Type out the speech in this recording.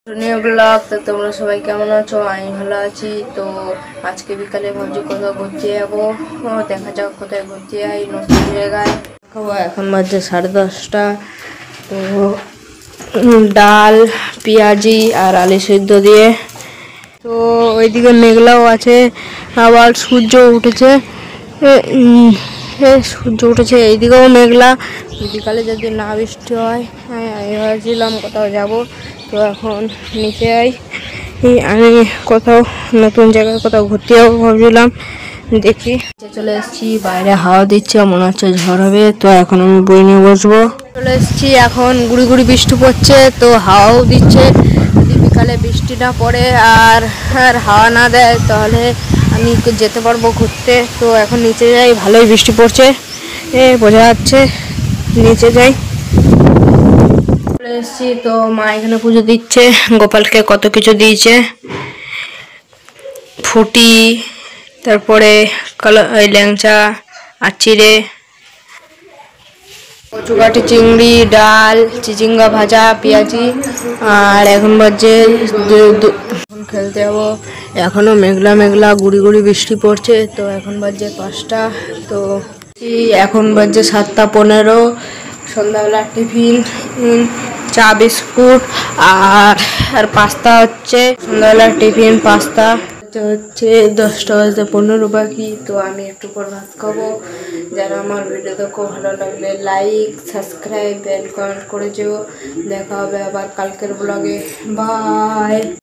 দুনিয়া ব্লগ। তো তোমরা সবাই কেমন আছো? আমি ভালো আছি। তো আজকে বিকালে ভাবছি কোথাও ঘুরতে যাবো। দেখা যাক কোথায় ঘুরতে যাই, নতুন জায়গায়। এখন বাজছে 10:30। তো ডাল, পেঁয়াজি আর আলু সিদ্ধ দিয়ে। তো ওইদিকে মেঘলাও আছে, আবার সূর্য উঠেছে। সূর্য উঠেছে, এইদিকেও মেঘলা। বিকালে যদি না বৃষ্টি হয়, আমি ভাবছিলাম কোথাও যাব। তো এখন নিচে আমি কোথাও নতুন জায়গায় কোথাও ঘুরতে যাবো ভাবছিলাম, দেখি। চলে এসেছি, বাইরে হাওয়া দিচ্ছে, মনে হচ্ছে ঝড় হবে। তো এখন আমি বই নিয়ে বসবো। চলে এসেছি, এখন গুড়ি গুড়ি বৃষ্টি পড়ছে, তো হাওয়াও দিচ্ছে। যদি বিকালে বৃষ্টি না পড়ে আর হাওয়া না দেয়, তাহলে আমি যেতে পারবো ঘুরতে। তো এখন নিচে যাই, ভালোই বৃষ্টি পড়ছে, বোঝা যাচ্ছে। নিচে যাই। চলে এসেছি, তো মা এখানে পুজো দিচ্ছে। গোপালকে কত কিছু দিয়েছে, ফুটি, তারপরে ল্যাংচা আর চিড়ে, কচুকাঠি, চিংড়ি, ডাল, চিচিঙ্গা ভাজা, পেঁয়াজি। আর এখন বাজে খেলতে যাবো। এখনো মেঘলা মেঘলা গুড়ি গুড়ি বৃষ্টি পড়ছে। তো এখন বাজে 5টা। তো এখন বাজে 7:15। সন্ধ্যাবেলা টিফিন, চা বিস্কুট আর পাস্তা হচ্ছে। সন্ধ্যাবেলার টিফিন পাস্তা হচ্ছে। 10:15 বাকি। তো আমি একটু পর ভাত খাবো। যারা আমার ভিডিও দেখো, ভালো লাগলে লাইক, সাবস্ক্রাইব, বেল কমেন্ট করে যেও। দেখা হবে আবার কালকের ব্লগে। বাই।